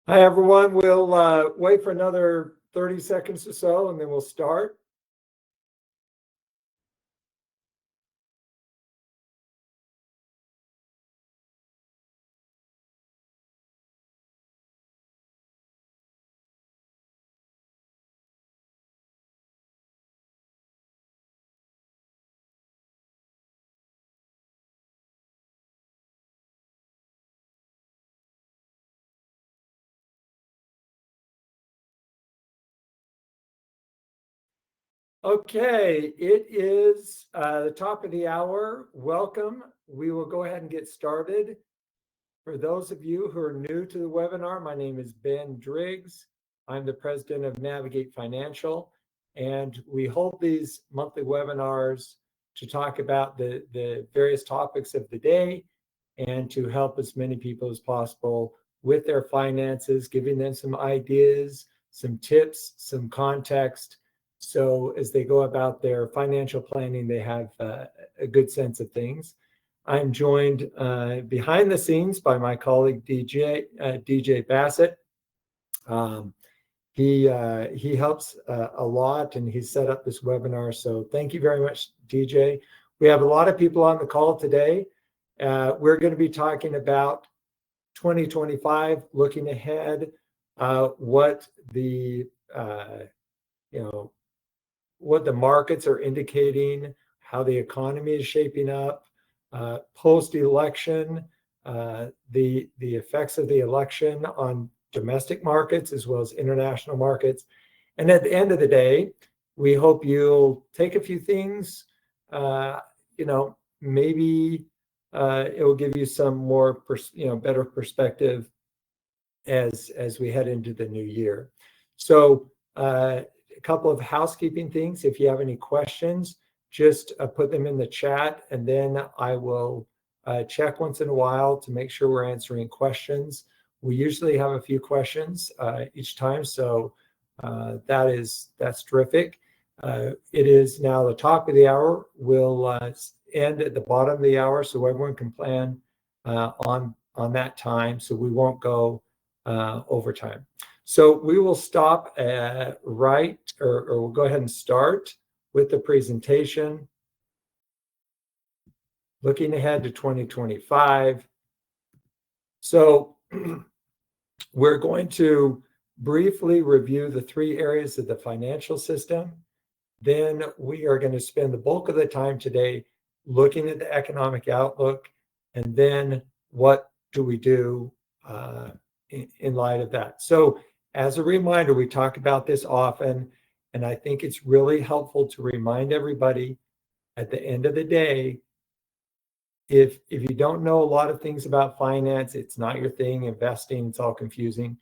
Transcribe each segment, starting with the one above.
Hi, everyone. We'll wait for another 30 seconds or so, and then we'll start. Okay, it is the top of the hour. Welcome. We will go ahead and get started. For those of you who are new to the webinar, my name is Ben Driggs. I'm the president of Navigate Financial, and we hold these monthly webinars to talk about the various topics of the day and to help as many people as possible with their finances, giving them some ideas, some tips, some context. So as they go about their financial planning, they have a good sense of things. I'm joined behind the scenes by my colleague DJ Bassett. He helps a lot, and he's set up this webinar. So thank you very much, DJ. We have a lot of people on the call today. We're going to be talking about 2025, looking ahead, what the what the markets are indicating, how the economy is shaping up, post-election, the effects of the election on domestic markets as well as international markets. And at the end of the day, we hope you'll take a few things, maybe it will give you some more, better perspective as we head into the new year. So a couple of housekeeping things. If you have any questions, just put them in the chat, and then I will check once in a while to make sure we're answering questions. We usually have a few questions each time, so that's terrific. It is now the top of the hour. We'll end at the bottom of the hour so everyone can plan on that time, so we won't go overtime. So we will stop or we'll go ahead and start with the presentation. Looking ahead to 2025. So we're going to briefly review the three areas of the financial system. Then we are going to spend the bulk of the time today looking at the economic outlook, and then what do we do in light of that. So as a reminder, we talk about this often, and I think it's really helpful to remind everybody at the end of the day, if you don't know a lot of things about finance, it's not your thing, investing, it's all confusing.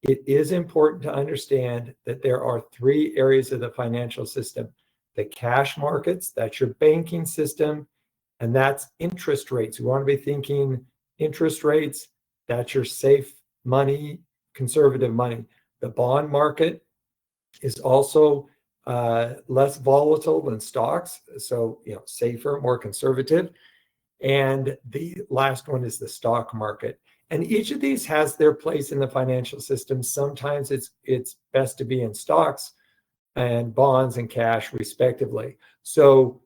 It is important to understand that there are three areas of the financial system. The cash markets, that's your banking system, and that's interest rates. We want to be thinking interest rates, that's your safe money, conservative money. The bond market is also less volatile than stocks, so safer, more conservative. And the last one is the stock market. And each of these has their place in the financial system. Sometimes it's best to be in stocks and bonds and cash, respectively. So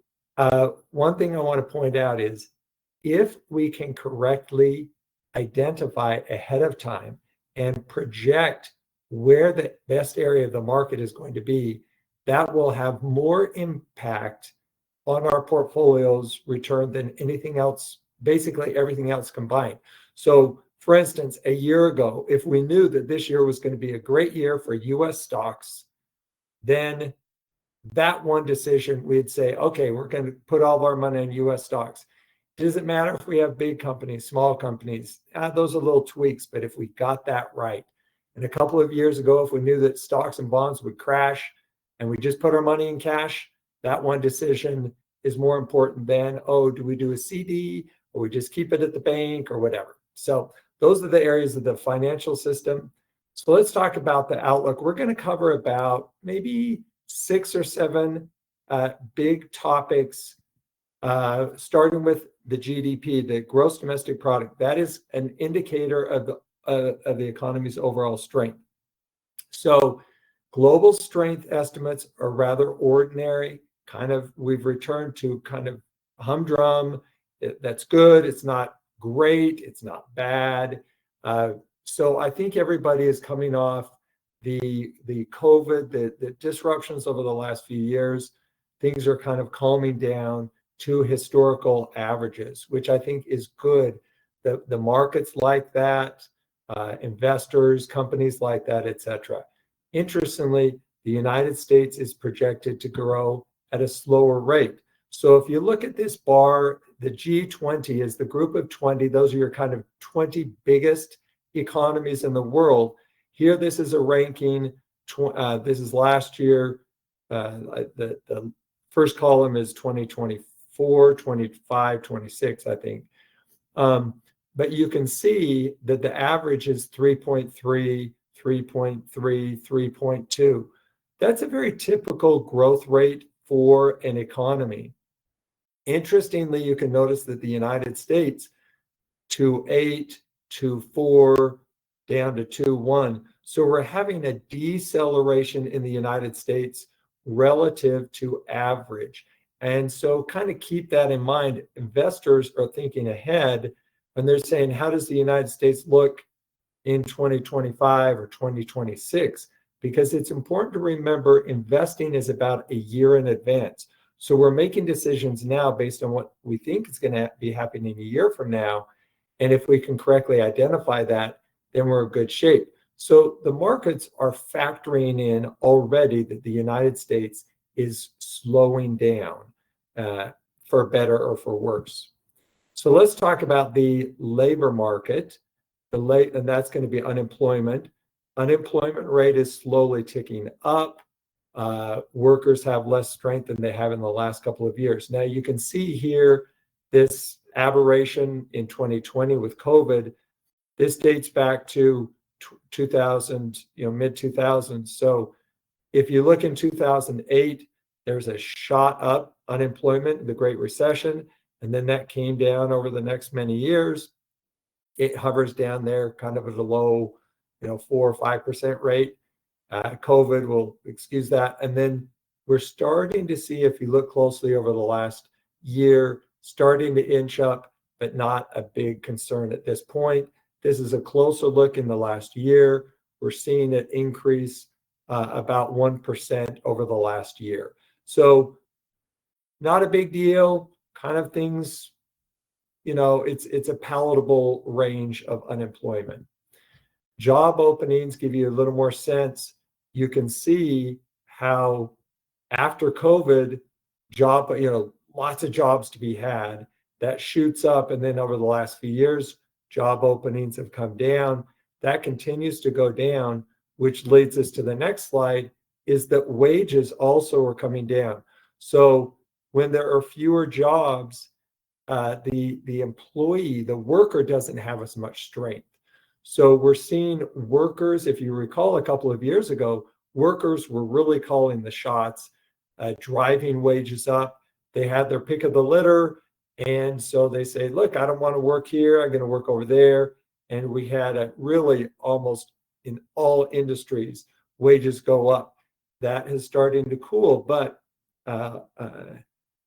one thing I want to point out is if we can correctly identify ahead of time and project where the best area of the market is going to be, that will have more impact on our portfolio's return than anything else, basically everything else combined. So for instance, a year ago, if we knew that this year was going to be a great year for US stocks, then that one decision, we'd say, okay, we're going to put all of our money in US stocks. It doesn't matter if we have big companies, small companies, those are little tweaks, but if we got that right. And a couple of years ago, if we knew that stocks and bonds would crash and we just put our money in cash, that one decision is more important than, do we do a CD or we just keep it at the bank or whatever. So those are the areas of the financial system. So let's talk about the outlook. We're going to cover about maybe 6 or 7 big topics, starting with the GDP, the gross domestic product. That is an indicator of the economy's overall strength. So global strength estimates are rather ordinary. We've returned to kind of humdrum. That's good. It's not great. It's not bad. So I think everybody is coming off the COVID, the disruptions over the last few years. Things are kind of calming down to historical averages, which I think is good. The markets like that, investors, companies like that, etc. Interestingly, the United States is projected to grow at a slower rate. So if you look at this bar, the G20 is the group of 20. Those are your kind of 20 biggest economies in the world. Here, this is a ranking. This is last year. The first column is 2024, 25, 26, I think. But you can see that the average is 3.3, 3.3, 3.2. That's a very typical growth rate for an economy. Interestingly, you can notice that the United States, 2.8, 2.4, down to 2.1. So we're having a deceleration in the United States relative to average. And so kind of keep that in mind. Investors are thinking ahead and they're saying, how does the United States look in 2025 or 2026? Because it's important to remember investing is about a year in advance. So we're making decisions now based on what we think is going to be happening a year from now. And if we can correctly identify that, then we're in good shape. So the markets are factoring in already that the United States is slowing down for better or for worse. So let's talk about the labor market. And that's going to be unemployment. Unemployment rate is slowly ticking up. Workers have less strength than they have in the last couple of years. Now you can see here this aberration in 2020 with COVID. This dates back to 2000, mid 2000s. So if you look in 2008, there's a shot up unemployment, the Great Recession, and then that came down over the next many years. It hovers down there kind of at a low, 4 or 5% rate. COVID will excuse that. And then we're starting to see, if you look closely over the last year, starting to inch up, but not a big concern at this point. This is a closer look in the last year. We're seeing it increase about 1% over the last year. So not a big deal, kind of things, it's a palatable range of unemployment. Job openings give you a little more sense. You can see how after COVID, lots of jobs to be had, that shoots up. And then over the last few years, job openings have come down. That continues to go down, which leads us to the next slide, is that wages also are coming down. So when there are fewer jobs, the employee, the worker doesn't have as much strength. So we're seeing workers, if you recall a couple of years ago, workers were really calling the shots, driving wages up. They had their pick of the litter. And so they say, look, I don't want to work here. I'm going to work over there. And we had a really almost in all industries, wages go up. That is starting to cool. But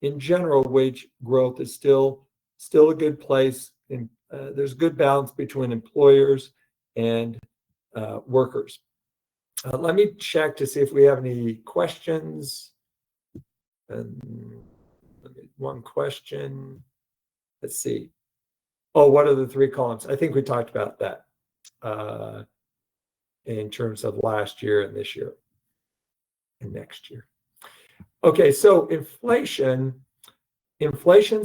in general, wage growth is still a good place. And there's good balance between employers and workers. Let me check to see if we have any questions. One question. Let's see. Oh, what are the three columns? I think we talked about that in terms of last year and this year and next year. Okay, so inflation's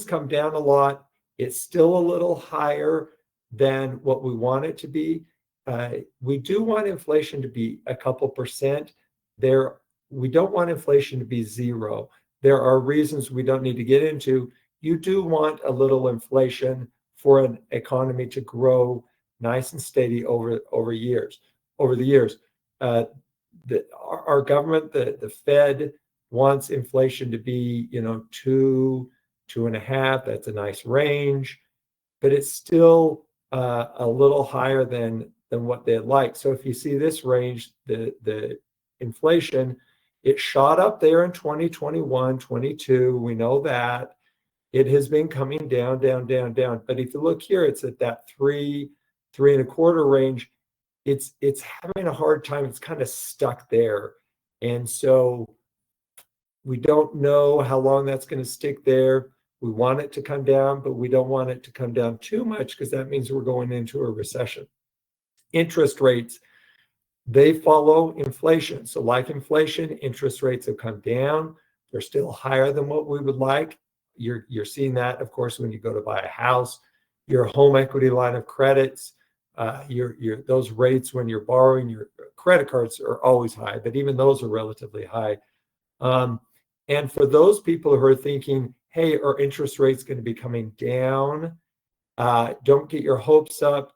come down a lot. It's still a little higher than what we want it to be. We do want inflation to be a couple percent. We don't want inflation to be zero. There are reasons we don't need to get into. You do want a little inflation for an economy to grow nice and steady over the years. Our government, the Fed, wants inflation to be 2.5. That's a nice range, but it's still a little higher than than what they'd like. So if you see this range, the inflation, it shot up there in 2021, 22. We know that. It has been coming down, down, down, down. But if you look here, it's at that 3.25 range. It's having a hard time. It's kind of stuck there. And so we don't know how long that's going to stick there. We want it to come down, but we don't want it to come down too much because that means we're going into a recession. Interest rates, they follow inflation. So like inflation, interest rates have come down. They're still higher than what we would like. You're seeing that, of course, when you go to buy a house, your home equity line of credits, those rates when you're borrowing your credit cards are always high, but even those are relatively high. And for those people who are thinking, hey, are interest rates going to be coming down? Don't get your hopes up.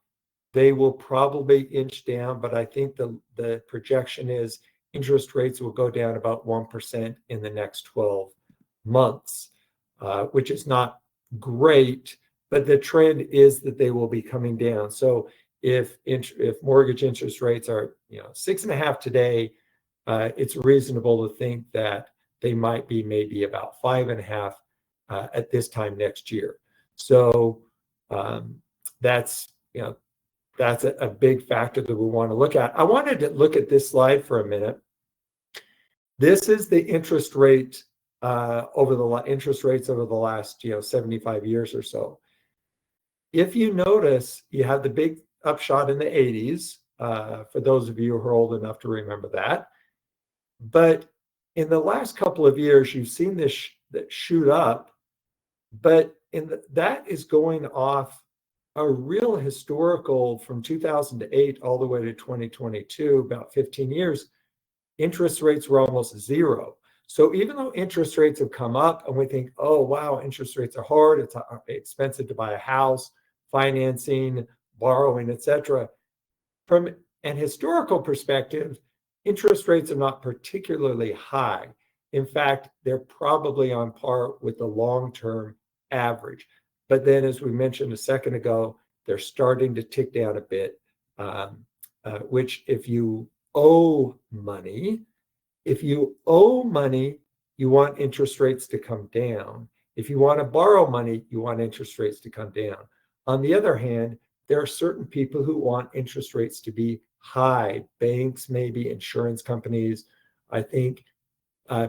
They will probably inch down, but I think the projection is interest rates will go down about 1% in the next 12 months, which is not great, but the trend is that they will be coming down. So if mortgage interest rates are 6.5 today, it's reasonable to think that they might be maybe about 5.5 at this time next year. So that's a big factor that we want to look at. I wanted to look at this slide for a minute. This is the interest rate over the last 75 years or so. If you notice, you have the big upshot in the 80s. For those of you who are old enough to remember that. But in the last couple of years, you've seen this that shoot up, but that is going off a real historical from 2008 all the way to 2022, about 15 years, interest rates were almost zero. So even though interest rates have come up and we think, oh, wow, interest rates are hard, it's expensive to buy a house, financing, borrowing, etc. From an historical perspective, interest rates are not particularly high. In fact, they're probably on par with the long-term average. But then, as we mentioned a second ago, they're starting to tick down a bit, which if you owe money, you want interest rates to come down. If you want to borrow money, you want interest rates to come down. On the other hand, there are certain people who want interest rates to be high. Banks, maybe insurance companies. I think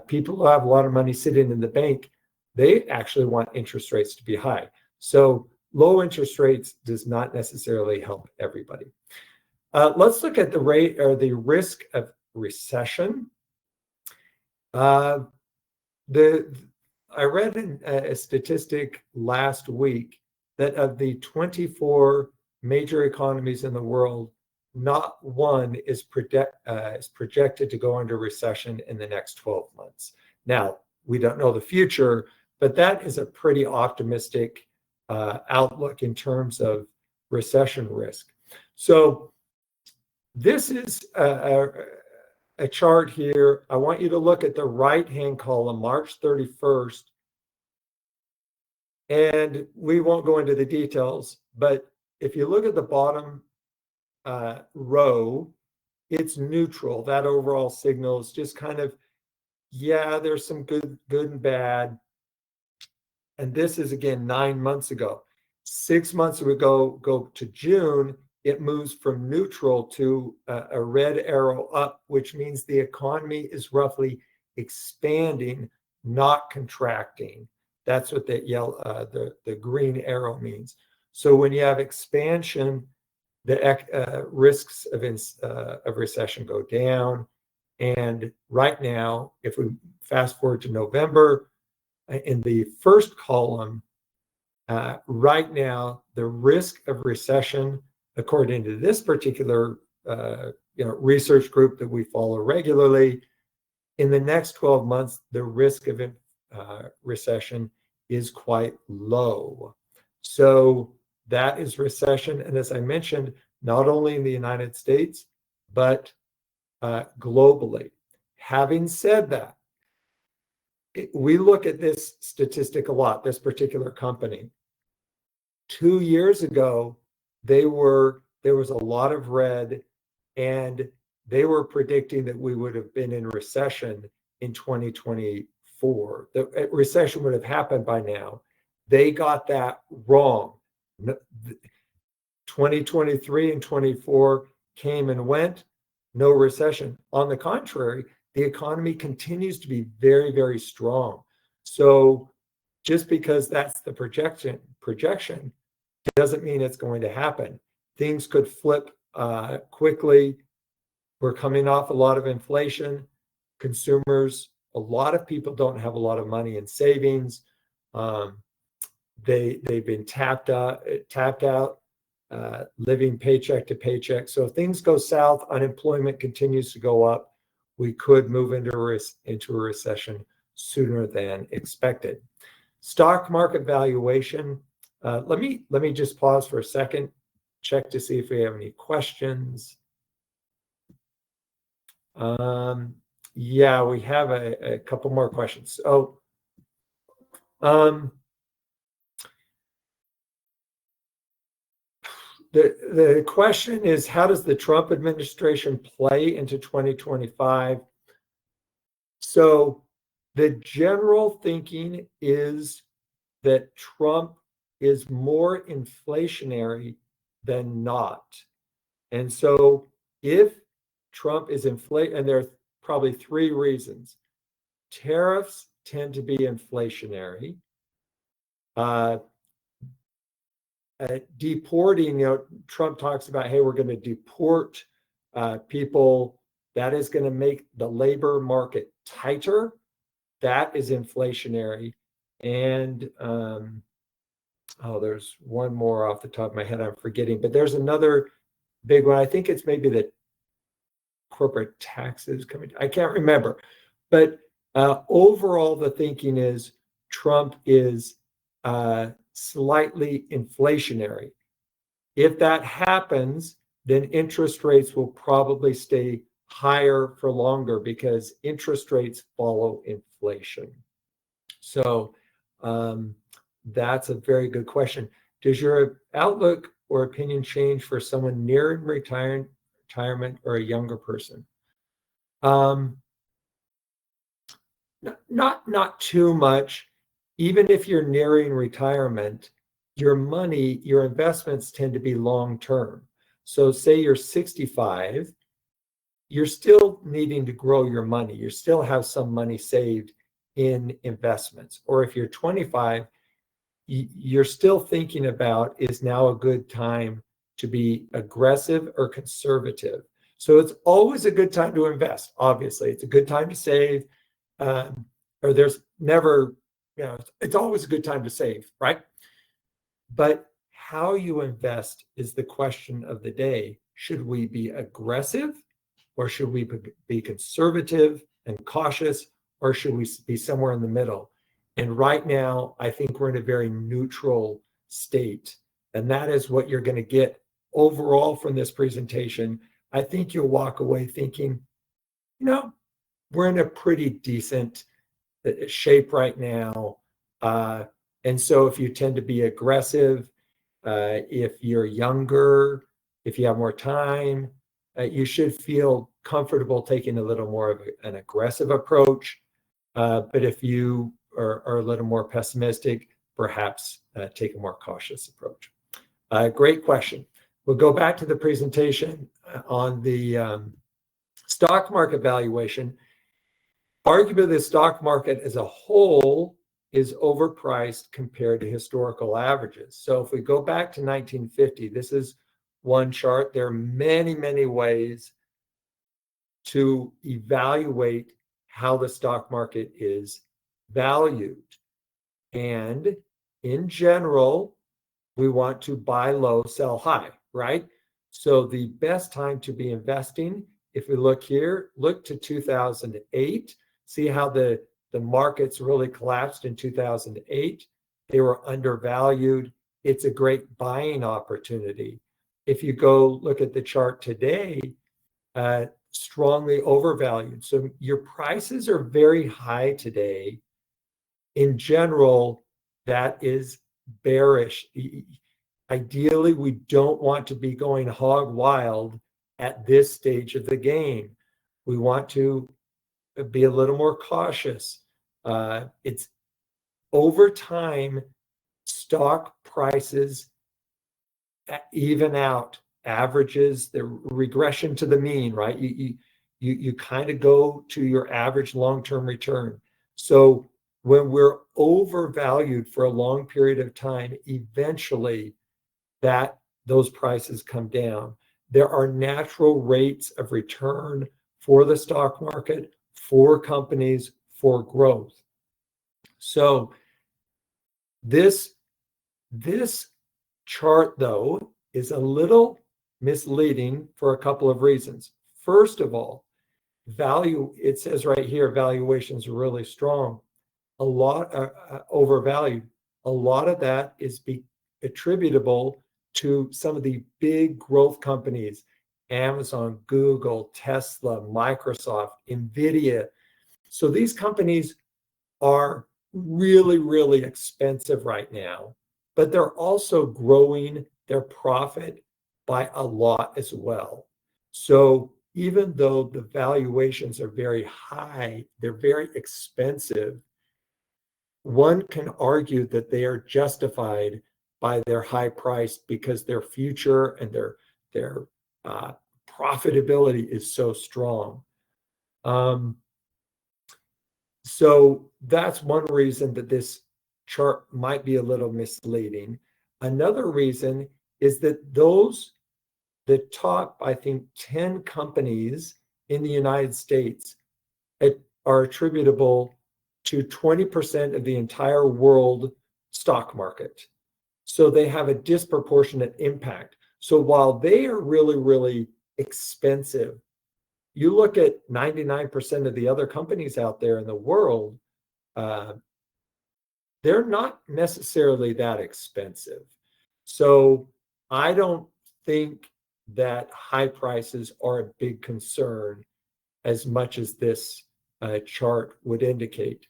people who have a lot of money sitting in the bank, they actually want interest rates to be high. So low interest rates does not necessarily help everybody. Let's look at the rate or the risk of recession. I read a statistic last week that of the 24 major economies in the world, not one is projected to go into recession in the next 12 months. Now, we don't know the future, but that is a pretty optimistic outlook in terms of recession risk. So this is a chart here. I want you to look at the right-hand column, March 31st. And we won't go into the details, but if you look at the bottom row, it's neutral. That overall signal is just kind of, yeah, there's some good and bad. And this is, again, 9 months ago. 6 months ago, go to June, it moves from neutral to a red arrow up, which means the economy is roughly expanding, not contracting. That's what that yellow, the green arrow means. So when you have expansion, the risks of recession go down. And right now, if we fast forward to November, in the first column, right now, the risk of recession, according to this particular research group that we follow regularly, in the next 12 months, the risk of recession is quite low. So that is recession. And as I mentioned, not only in the United States, but globally. Having said that, we look at this statistic a lot, this particular company. 2 years ago, they were there was a lot of red, and they were predicting that we would have been in recession in 2024. The recession would have happened by now. They got that wrong. 2023 and 24 came and went, no recession. On the contrary, the economy continues to be very, very strong. So just because that's the projection doesn't mean it's going to happen. Things could flip quickly. We're coming off a lot of inflation. Consumers, a lot of people don't have a lot of money in savings. They've been tapped out, living paycheck to paycheck. So if things go south, unemployment continues to go up, we could move into a recession sooner than expected. Stock market valuation. Let me just pause for a second, check to see if we have any questions. Yeah, we have a couple more questions. So, the question is, how does the Trump administration play into 2025? So the general thinking is that Trump is more inflationary than not. And so if Trump is and there are probably three reasons. Tariffs tend to be inflationary. Deporting, Trump talks about, hey, we're going to deport people. That is going to make the labor market tighter. That is inflationary. And there's one more off the top of my head I'm forgetting, but there's another big one. I think it's maybe the corporate taxes coming. I can't remember. But overall, the thinking is Trump is slightly inflationary. If that happens, then interest rates will probably stay higher for longer because interest rates follow inflation. So that's a very good question. Does your outlook or opinion change for someone nearing retirement or a younger person? Not too much. Even if you're nearing retirement, your money, your investments tend to be long term. So say you're 65, you're still needing to grow your money. You still have some money saved in investments. Or if you're 25, you're still thinking about, is now a good time to be aggressive or conservative? So it's always a good time to invest. Obviously, it's a good time to save, or there's never, it's always a good time to save, right? But how you invest is the question of the day. Should we be aggressive, or should we be conservative and cautious, or should we be somewhere in the middle? And right now, I think we're in a very neutral state. And that is what you're going to get overall from this presentation. I think you'll walk away thinking, we're in a pretty decent shape right now. And so if you tend to be aggressive, if you're younger, if you have more time, you should feel comfortable taking a little more of an aggressive approach. But if you are a little more pessimistic, perhaps take a more cautious approach. Great question. We'll go back to the presentation on the stock market valuation. Arguably, the stock market as a whole is overpriced compared to historical averages. So if we go back to 1950, this is one chart. There are many, many ways to evaluate how the stock market is valued. And in general, we want to buy low, sell high, right? So the best time to be investing, if we look here, look to 2008, see how the markets really collapsed in 2008. They were undervalued. It's a great buying opportunity. If you go look at the chart today, strongly overvalued. So your prices are very high today. In general, that is bearish. Ideally, we don't want to be going hog wild at this stage of the game. We want to be a little more cautious. It's over time, stock prices even out, averages, the regression to the mean, right? You kind of go to your average long-term return. So when we're overvalued for a long period of time, eventually those prices come down. There are natural rates of return for the stock market, for companies, for growth. So this chart, though, is a little misleading for a couple of reasons. First of all, it says right here, valuations are really strong, a lot overvalued. A lot of that is attributable to some of the big growth companies, Amazon, Google, Tesla, Microsoft, Nvidia. So these companies are really, really expensive right now, but they're also growing their profit by a lot as well. So even though the valuations are very high, they're very expensive, one can argue that they are justified by their high price because their future and their profitability is so strong. So that's one reason that this chart might be a little misleading. Another reason is that the top, I think, 10 companies in the United States are attributable to 20% of the entire world stock market. So they have a disproportionate impact. So while they are really, really expensive, you look at 99% of the other companies out there in the world, they're not necessarily that expensive. So I don't think that high prices are a big concern as much as this chart would indicate.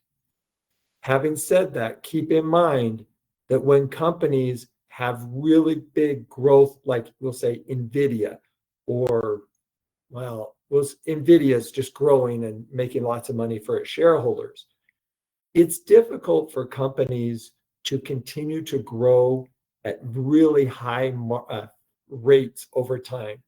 Having said that, keep in mind that when companies have really big growth, like we'll say Nvidia, or Nvidia is just growing and making lots of money for its shareholders. It's difficult for companies to continue to grow at really high rates over time.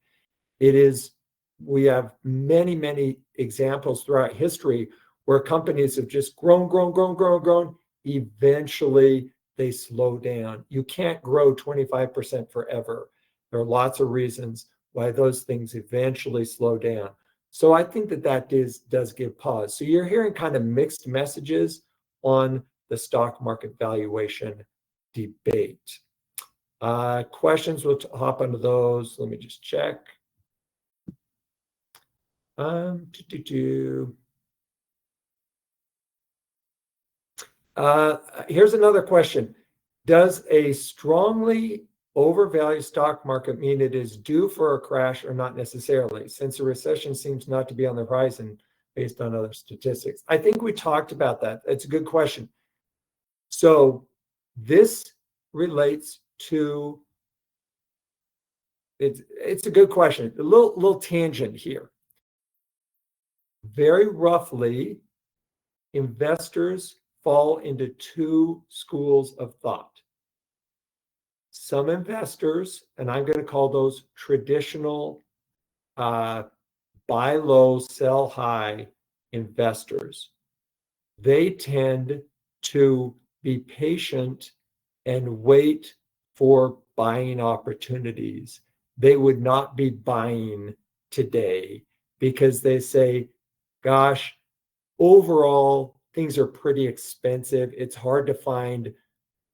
We have many, many examples throughout history where companies have just grown. Eventually, they slow down. You can't grow 25% forever. There are lots of reasons why those things eventually slow down. So I think that does give pause. So you're hearing kind of mixed messages on the stock market valuation debate. Questions, we'll hop onto those. Let me just check. Here's another question. Does a strongly overvalued stock market mean it is due for a crash or not necessarily, since a recession seems not to be on the horizon based on other statistics? I think we talked about that. It's a good question. So this relates to, it's a good question. A little tangent here. Very roughly, investors fall into two schools of thought. Some investors, and I'm going to call those traditional buy low, sell high investors, they tend to be patient and wait for buying opportunities. They would not be buying today because they say, gosh, overall, things are pretty expensive. It's hard to find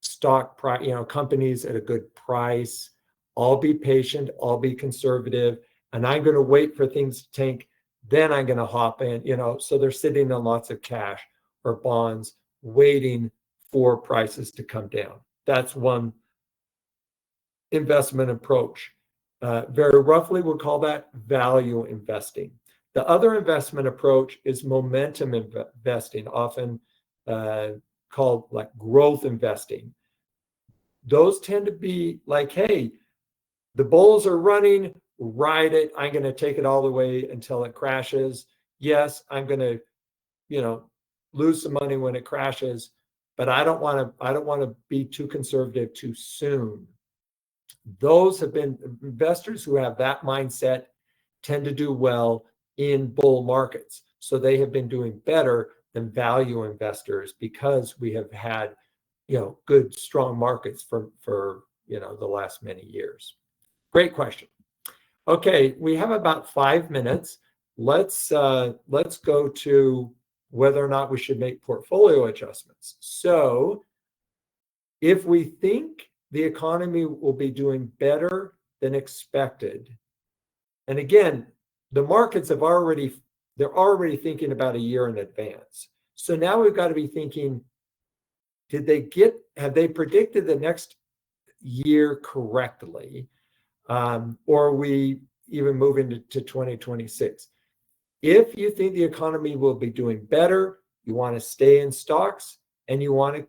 stock price, companies at a good price. I'll be patient, I'll be conservative, and I'm going to wait for things to tank. Then I'm going to hop in, so they're sitting on lots of cash or bonds waiting for prices to come down. That's one investment approach. Very roughly, we'll call that value investing. The other investment approach is momentum investing, often called like growth investing. those tend to be like, hey, the bulls are running, ride it. I'm going to take it all the way until it crashes. Yes, I'm going to, lose some money when it crashes, but I don't want to be too conservative too soon. Those have been investors who have that mindset tend to do well in bull markets. So they have been doing better than value investors because we have had, good, strong markets for the last many years. Great question. Okay, we have about 5 minutes. Let's go to whether or not we should make portfolio adjustments. So if we think the economy will be doing better than expected, and again, the markets they're already thinking about a year in advance. So now we've got to be thinking, have they predicted the next year correctly? Or are we even moving to 2026? If you think the economy will be doing better, you want to stay in stocks and you want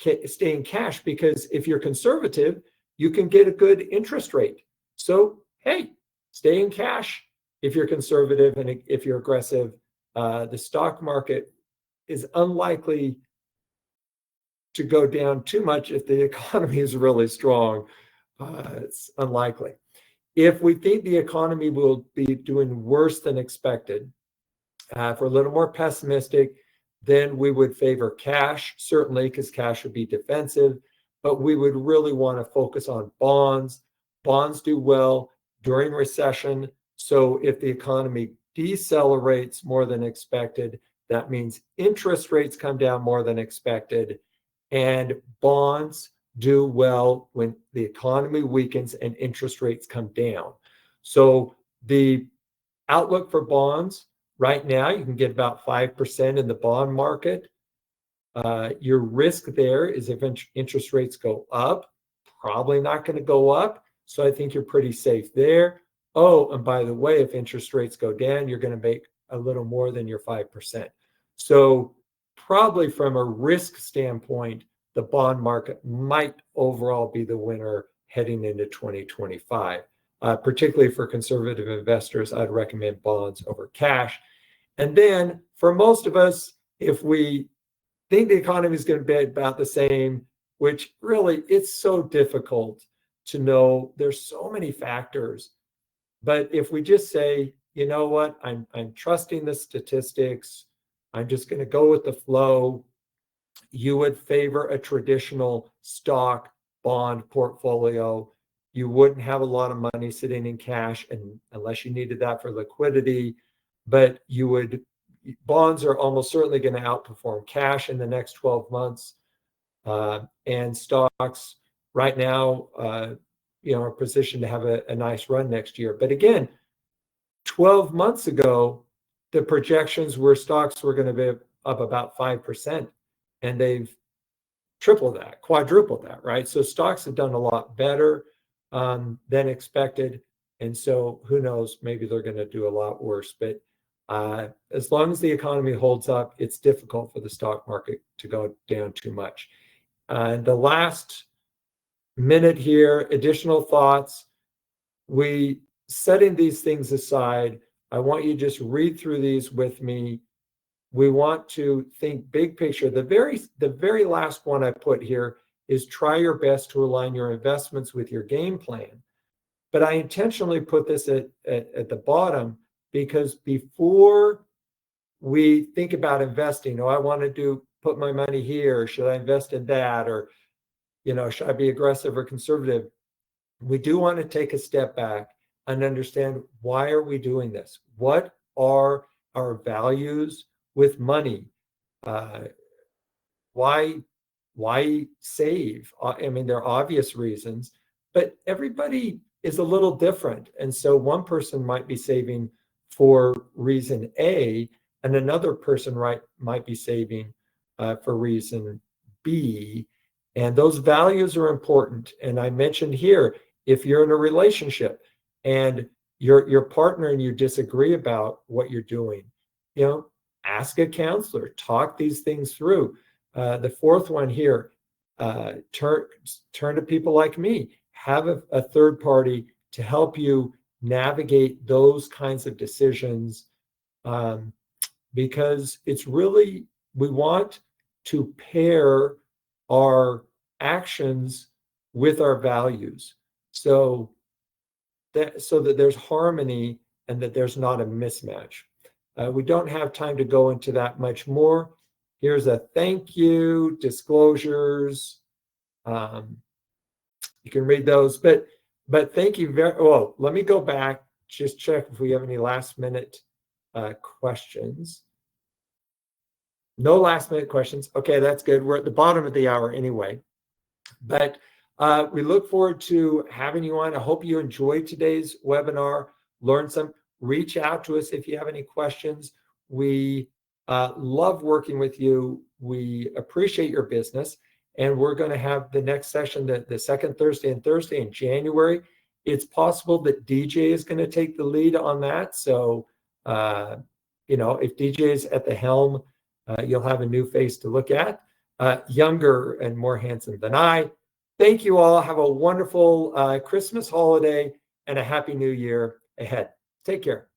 to stay in cash, because if you're conservative, you can get a good interest rate. So, hey, stay in cash if you're conservative, and if you're aggressive. The stock market is unlikely to go down too much if the economy is really strong. It's unlikely. If we think the economy will be doing worse than expected, if we're a little more pessimistic, then we would favor cash, certainly, because cash would be defensive, but we would really want to focus on bonds. Bonds do well during recession. So if the economy decelerates more than expected, that means interest rates come down more than expected, and bonds do well when the economy weakens and interest rates come down. So the outlook for bonds right now, you can get about 5% in the bond market. Your risk there is if interest rates go up, probably not going to go up. So I think you're pretty safe there. Oh, and by the way, if interest rates go down, you're going to make a little more than your 5%. So probably from a risk standpoint, the bond market might overall be the winner heading into 2025. Particularly for conservative investors, I'd recommend bonds over cash. And then for most of us, if we think the economy is going to be about the same, which really it's so difficult to know, there's so many factors. But if we just say, you know what, I'm trusting the statistics, I'm just going to go with the flow, you would favor a traditional stock bond portfolio. You wouldn't have a lot of money sitting in cash, and unless you needed that for liquidity, but bonds are almost certainly going to outperform cash in the next 12 months. And stocks right now, are positioned to have a nice run next year. But again, 12 months ago, the projections were stocks were going to be up about 5%, and they've tripled that, quadrupled that, right? So stocks have done a lot better than expected. And so who knows, maybe they're going to do a lot worse. But as long as the economy holds up, it's difficult for the stock market to go down too much. And the last minute here, additional thoughts. We setting these things aside, I want you to just read through these with me. We want to think big picture. The very last one I put here is try your best to align your investments with your game plan. But I intentionally put this at the bottom because before we think about investing, I want to put my money here, or should I invest in that, or should I be aggressive or conservative? We do want to take a step back and understand, why are we doing this? What are our values with money? Why save? I mean, there are obvious reasons, but everybody is a little different. And so one person might be saving for reason A, and another person might be saving for reason B. And those values are important. And I mentioned here, if you're in a relationship and your partner and you disagree about what you're doing, ask a counselor, talk these things through. The fourth one here, turn to people like me. Have a third party to help you navigate those kinds of decisions, because it's really, we want to pair our actions with our values, so that there's harmony and that there's not a mismatch. We don't have time to go into that much more. Here's a thank you, disclosures. You can read those, but thank you very well. Let me go back, just check if we have any last minute questions. No last minute questions. Okay, that's good. We're at the bottom of the hour anyway, but we look forward to having you on. I hope you enjoyed today's webinar, learned some. Reach out to us if you have any questions. We love working with you. We appreciate your business. And we're going to have the next session, the second Thursday in January. It's possible that DJ is going to take the lead on that. So, if DJ is at the helm, you'll have a new face to look at, younger and more handsome than I. Thank you all. Have a wonderful Christmas holiday and a happy new year ahead. Take care.